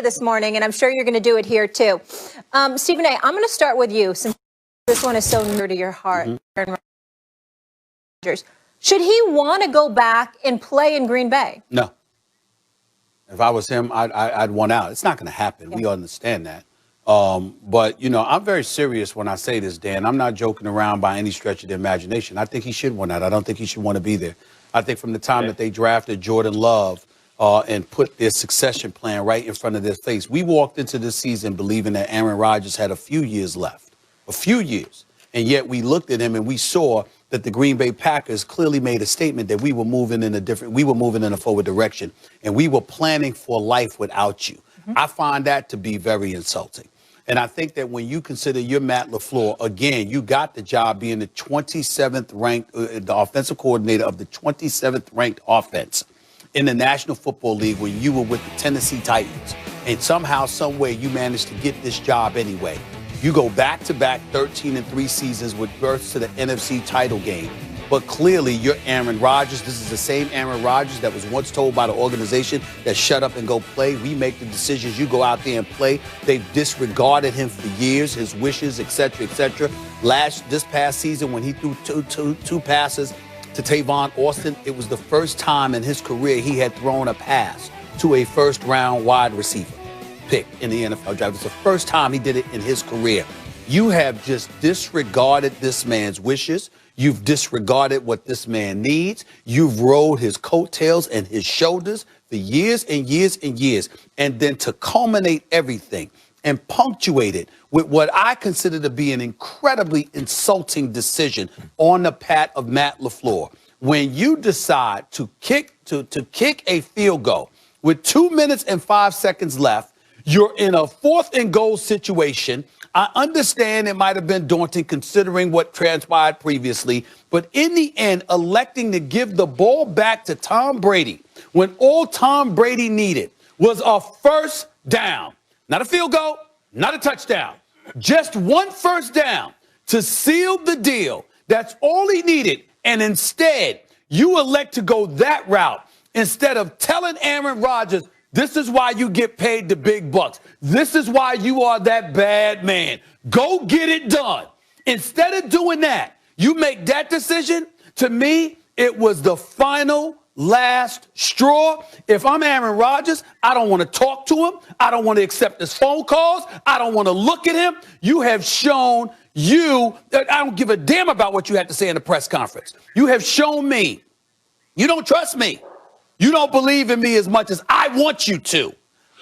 this morning, and I'm sure you're going to do it here too. Stephen A., I'm going to start with you since this one is so near to your heart. Aaron Rodgers. Should he want to go back and play in Green Bay? No. If I was him, I'd want out. It's not going to happen. Yeah. We understand that. But, you know, I'm very serious when I say this, Dan. I'm not joking around by any stretch of the imagination. I think he should want out. I don't think he should want to be there. I think from the time that they drafted Jordan Love and put their succession plan right in front of their face, we walked into this season believing that Aaron Rodgers had a few years left, a few years. And yet we looked at him and we saw that the Green Bay Packers clearly made a statement that we were moving in a forward direction, and we were planning for life without you. I find that to be very insulting. And I think that when you consider you're Matt LaFleur, again, you got the job being the 27th ranked, the offensive coordinator of the 27th ranked offense in the National Football League when you were with the Tennessee Titans. And somehow, some way, you managed to get this job anyway. You go back-to-back 13-3 seasons with berths to the NFC title game. But clearly, you're Aaron Rodgers. This is the same Aaron Rodgers that was once told by the organization that shut up and go play. We make the decisions. You go out there and play. They've disregarded him for years, his wishes, et cetera, et cetera. This past season, when he threw two passes to Tavon Austin, it was the first time in his career he had thrown a pass to a first-round wide receiver pick in the NFL draft. It's the first time he did it in his career. You have just disregarded this man's wishes. You've disregarded what this man needs. You've rode his coattails and his shoulders for years and years and years. And then to culminate everything and punctuate it with what I consider to be an incredibly insulting decision on the part of Matt LaFleur, when you decide to kick a field goal with 2 minutes and 5 seconds left, you're in a 4th and goal situation. I understand it might have been daunting considering what transpired previously, but in the end, electing to give the ball back to Tom Brady when all Tom Brady needed was a first down, not a field goal, not a touchdown, just one first down to seal the deal. That's all he needed. And instead, you elect to go that route instead of telling Aaron Rodgers, this is why you get paid the big bucks. This is why you are that bad man. Go get it done. Instead of doing that, you make that decision. To me, it was the final last straw. If I'm Aaron Rodgers, I don't want to talk to him. I don't want to accept his phone calls. I don't want to look at him. You have shown I don't give a damn about what you had to say in the press conference. You have shown me you don't trust me. You don't believe in me as much as I want you to.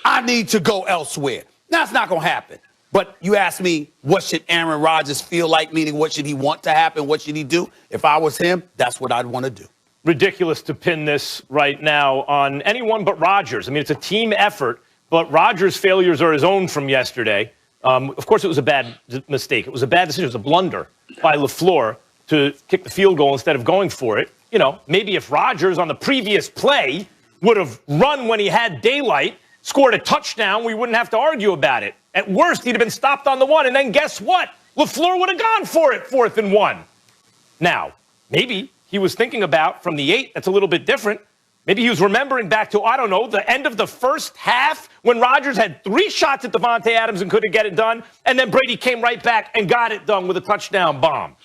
I need to go elsewhere. Now, it's not going to happen. But you ask me, what should Aaron Rodgers feel like? Meaning, what should he want to happen? What should he do? If I was him, that's what I'd want to do. Ridiculous to pin this right now on anyone but Rodgers. I mean, it's a team effort, but Rodgers' failures are his own from yesterday. Of course, it was a bad mistake. It was a bad decision. It was a blunder by LaFleur to kick the field goal instead of going for it. You know, maybe if Rodgers on the previous play would have run when he had daylight, scored a touchdown, we wouldn't have to argue about it. At worst, he'd have been stopped on the 1, and then guess what? LaFleur would have gone for it, 4th and 1. Now, maybe he was thinking about from the 8, that's a little bit different. Maybe he was remembering back to, I don't know, the end of the first half when Rodgers had 3 shots at Devontae Adams and couldn't get it done, and then Brady came right back and got it done with a touchdown bomb.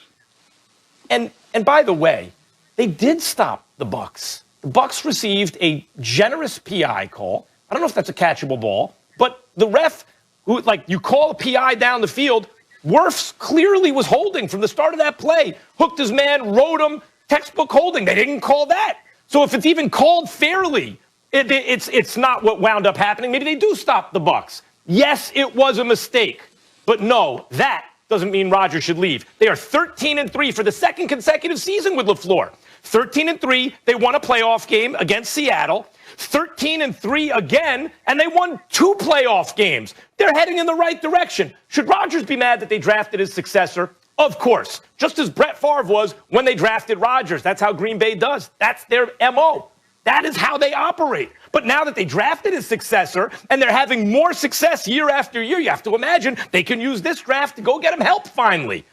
And by the way, they did stop the Bucs. The Bucs received a generous PI call. I don't know if that's a catchable ball, but the ref, who you call a PI down the field, Wirfs clearly was holding from the start of that play. Hooked his man, rode him, textbook holding. They didn't call that. So if it's even called fairly, it's not what wound up happening. Maybe they do stop the Bucs. Yes, it was a mistake, but no, that doesn't mean Rodgers should leave. They are 13-3 for the 2nd consecutive season with LaFleur. 13-3, they won a playoff game against Seattle. 13-3 again, and they won 2 playoff games. They're heading in the right direction. Should Rodgers be mad that they drafted his successor? Of course. Just as Brett Favre was when they drafted Rodgers. That's how Green Bay does. That's their MO. That is how they operate. But now that they drafted his successor and they're having more success year after year, you have to imagine they can use this draft to go get him help finally.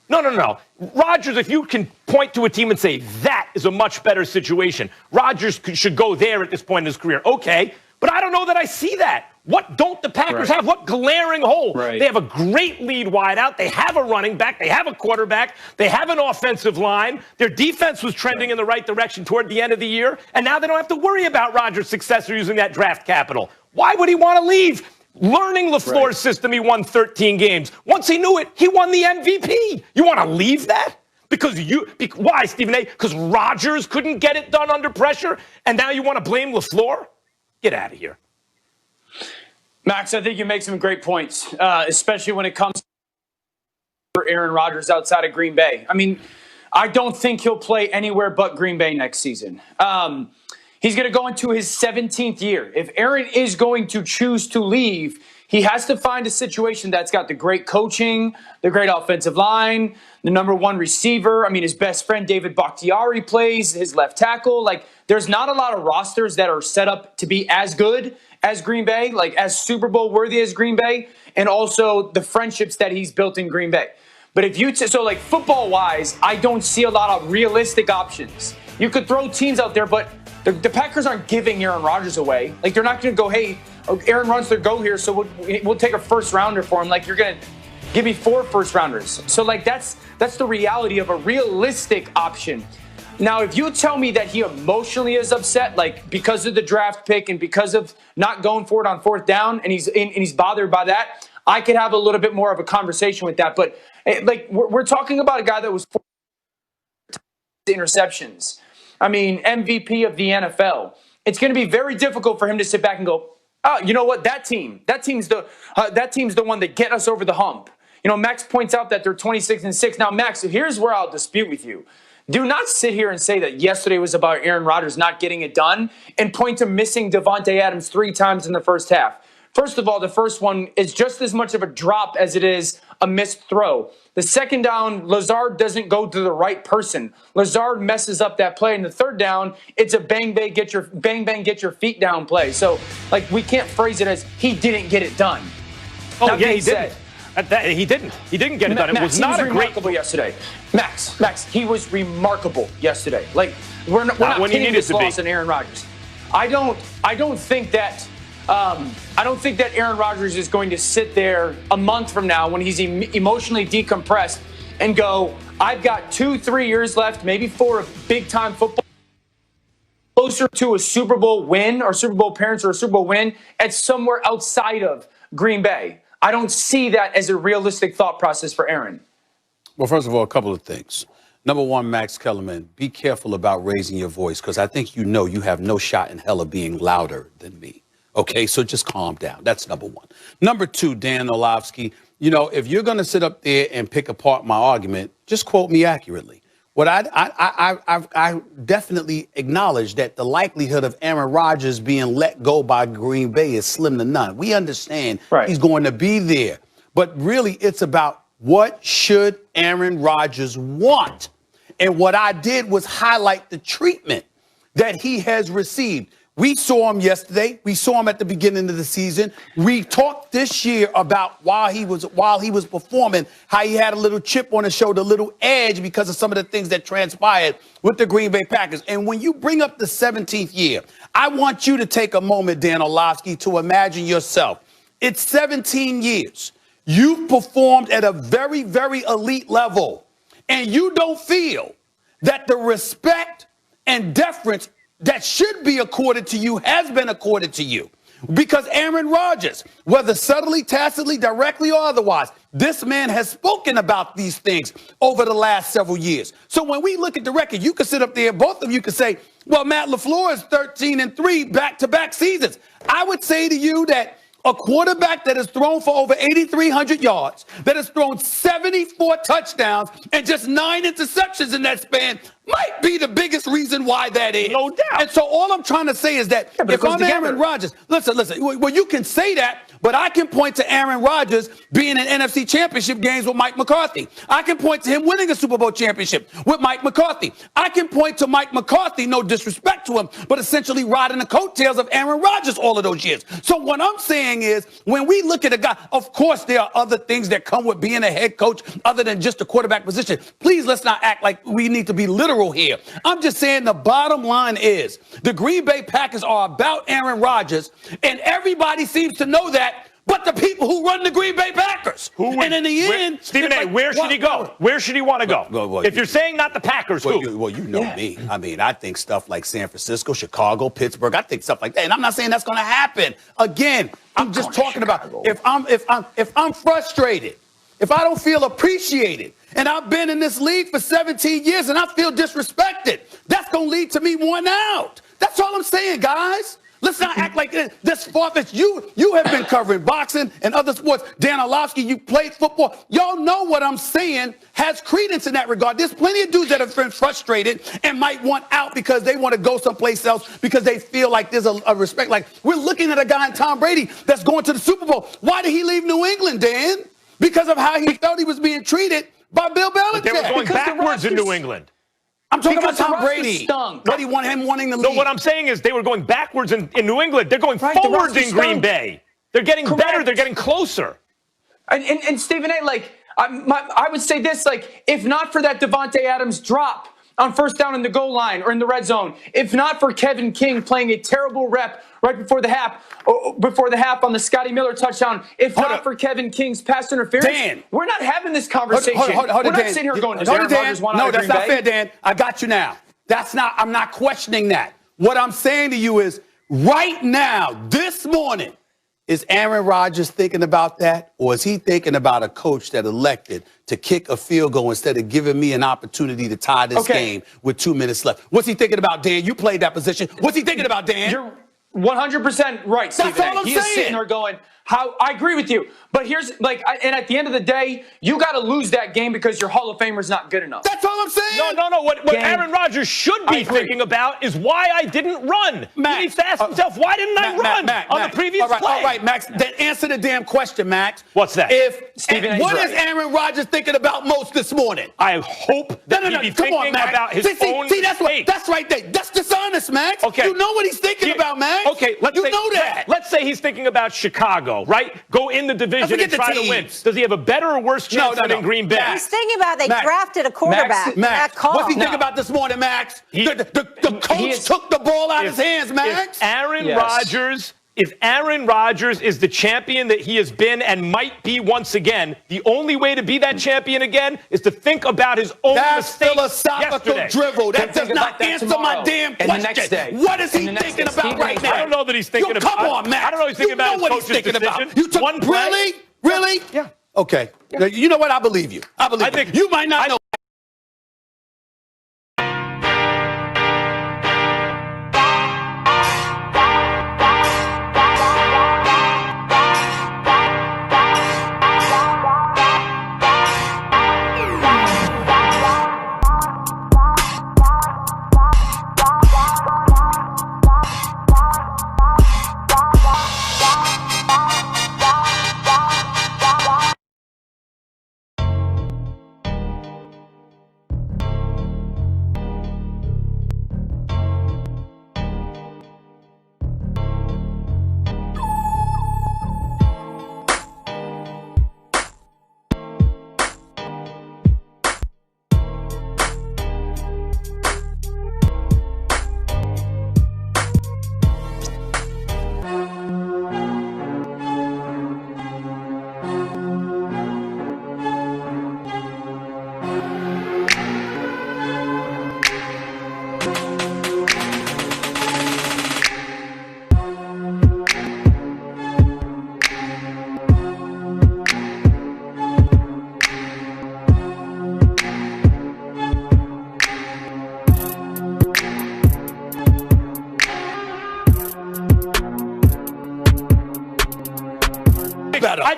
No. Rodgers, if you can point to a team and say that is a much better situation, Rodgers should go there at this point in his career. Okay, but I don't know that I see that. What don't the Packers have? What glaring hole? They have a great lead wide out. They have a running back. They have a quarterback. They have an offensive line. Their defense was trending in the right direction toward the end of the year. And now they don't have to worry about Rodgers' successor using that draft capital. Why would he want to leave? Learning LaFleur's system, he won 13 games. Once he knew it, he won the MVP. You want to leave that? Why, Stephen A? Because Rodgers couldn't get it done under pressure, and now you want to blame LaFleur? Get out of here. Max, I think you make some great points, especially when it comes to Aaron Rodgers outside of Green Bay. I mean, I don't think he'll play anywhere but Green Bay next season. He's going to go into his 17th year. If Aaron is going to choose to leave, he has to find a situation that's got the great coaching, the great offensive line, the number one receiver. I mean, his best friend, David Bakhtiari, plays his left tackle. Like, there's not a lot of rosters that are set up to be as good as Green Bay, like as Super Bowl worthy as Green Bay, and also the friendships that he's built in Green Bay. But if you, so like football wise, I don't see a lot of realistic options. You could throw teams out there, but the Packers aren't giving Aaron Rodgers away. Like, they're not going to go, hey, Aaron runs their go here, so we'll take a first rounder for him. Like, you're going to give me 4 first rounders. So like, that's the reality of a realistic option. Now, if you tell me that he emotionally is upset, like because of the draft pick and because of not going for it on 4th down, and he's bothered by that, I could have a little bit more of a conversation with that. But like, we're talking about a guy that was 4 interceptions. I mean, MVP of the NFL. It's going to be very difficult for him to sit back and go, oh, you know what? That team's the one that get us over the hump. You know, Max points out that they're 26-6. Now, Max, here's where I'll dispute with you. Do not sit here and say that yesterday was about Aaron Rodgers not getting it done and point to missing Devontae Adams 3 times in the first half. First of all, the first one is just as much of a drop as it is a missed throw. The second down, Lazard doesn't go to the right person. Lazard messes up that play. And the third down, it's a bang, bang, get your feet down play. So, like, we can't phrase it as he didn't get it done. Oh, yeah, he didn't. He didn't. He didn't get it done. It was not a great remarkable yesterday. Max, he was remarkable yesterday. Like, we're not pinning this loss on Aaron Rodgers. I don't think that Aaron Rodgers is going to sit there a month from now when he's emotionally decompressed and go, I've got 2-3 years left, maybe 4 of big-time football, closer to a Super Bowl win or Super Bowl appearance or a Super Bowl win at somewhere outside of Green Bay. I don't see that as a realistic thought process for Aaron. Well, first of all, a couple of things. Number one, Max Kellerman, be careful about raising your voice, because I think you have no shot in hell of being louder than me. Okay, so just calm down. That's number one. Number two, Dan Orlovsky, if you're going to sit up there and pick apart my argument, just quote me accurately. What I definitely acknowledge that the likelihood of Aaron Rodgers being let go by Green Bay is slim to none. We understand he's going to be there. But really, it's about what should Aaron Rodgers want? And what I did was highlight the treatment that he has received. We saw him yesterday. We saw him at the beginning of the season. We talked this year about while he was performing, how he had a little chip on his shoulder, a little edge because of some of the things that transpired with the Green Bay Packers. And when you bring up the 17th year, I want you to take a moment, Dan Orlovsky, to imagine yourself. It's 17 years. You've performed at a very, very elite level, and you don't feel that the respect and deference that should be accorded to you has been accorded to you. Because Aaron Rodgers, whether subtly, tacitly, directly, or otherwise, this man has spoken about these things over the last several years. So when we look at the record, you can sit up there, both of you can say, well, Matt LaFleur is 13-3 back-to-back seasons. I would say to you that a quarterback that has thrown for over 8,300 yards, that has thrown 74 touchdowns and just 9 interceptions in that span might be the biggest reason why that is. No doubt. And so all I'm trying to say is that if I'm Aaron Rodgers, listen, well, you can say that, But I can point to Aaron Rodgers being in NFC championship games with Mike McCarthy. I can point to him winning a Super Bowl championship with Mike McCarthy. I can point to Mike McCarthy, no disrespect to him, but essentially riding the coattails of Aaron Rodgers all of those years. So what I'm saying is, when we look at a guy, of course there are other things that come with being a head coach other than just the quarterback position. Please let's not act like we need to be literal here. I'm just saying the bottom line is the Green Bay Packers are about Aaron Rodgers, and everybody seems to know that, but the people who run the Green Bay Packers. And in the end, Stephen A., where should he go? Where should he want to go? Well, if you're saying not the Packers, who? You know me. I mean, I think stuff like San Francisco, Chicago, Pittsburgh. I think stuff like that. And I'm not saying that's going to happen. Again, I'm just talking about if I'm frustrated, if I don't feel appreciated, and I've been in this league for 17 years and I feel disrespected, that's going to lead to me one out. That's all I'm saying, guys. Let's not act like this far-fetched. You have been covering boxing and other sports. Dan Orlovsky, you played football. Y'all know what I'm saying has credence in that regard. There's plenty of dudes that have been frustrated and might want out because they want to go someplace else because they feel like there's a respect. Like, we're looking at a guy in Tom Brady that's going to the Super Bowl. Why did he leave New England, Dan? Because of how he felt he was being treated by Bill Belichick. But they were going backwards in New England. I'm talking about Tom Brady. But he wanted him wanting the lead. No, what I'm saying is they were going backwards in New England. They're going forwards in Green Bay. They're getting better. They're getting closer. And Stephen A., like, I would say this, like, if not for that Devontae Adams drop on first down in the goal line or in the red zone, if not for Kevin King playing a terrible rep right before the half on the Scotty Miller touchdown, if not for Kevin King's pass interference, Dan, we're not having this conversation. We're not sitting here going, does Aaron Rodgers want out of Green Bay? No, that's not fair, Dan. I got you now. I'm not questioning that. What I'm saying to you is, right now, this morning, is Aaron Rodgers thinking about that, or is he thinking about a coach that elected to kick a field goal instead of giving me an opportunity to tie this game with 2 minutes left? What's he thinking about, Dan? You played that position. What's he thinking about, Dan? You're 100% right, Stephen. That's all I'm saying. He's sitting there going, I agree with you. But here's, and at the end of the day, you got to lose that game because your Hall of Famer's not good enough. That's all I'm saying. No. What Aaron Rodgers should be thinking about is why I didn't run. He needs to ask himself, why didn't I run on the previous play? All right, Max. Then answer the damn question, Max. What's that? What is Aaron Rodgers thinking about most this morning? I hope that he be thinking about his own mistakes. That's right there. That's dishonest, Max. Okay. You know what he's thinking about, Max. Okay, let's say he's thinking about Chicago, right? Go in the division and try to win. Does he have a better or worse chance than in Green Bay? He's thinking about they drafted a quarterback. Max, what's he thinking about this morning, Max? The coach took the ball out of his hands, Max. If Aaron Rodgers is the champion that he has been and might be once again, the only way to be that champion again is to think about his own mistakes. That's philosophical drivel. That does not answer my damn question. What is he thinking about right now? I don't know that he's thinking about. Come on, Max. I don't know he's thinking about his coach's decision. You took one play? Really? Yeah. Okay. You know what? I believe you. I believe you. You might not know.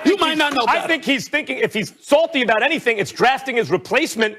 You might not know better. I think he's thinking, if he's salty about anything, it's drafting his replacement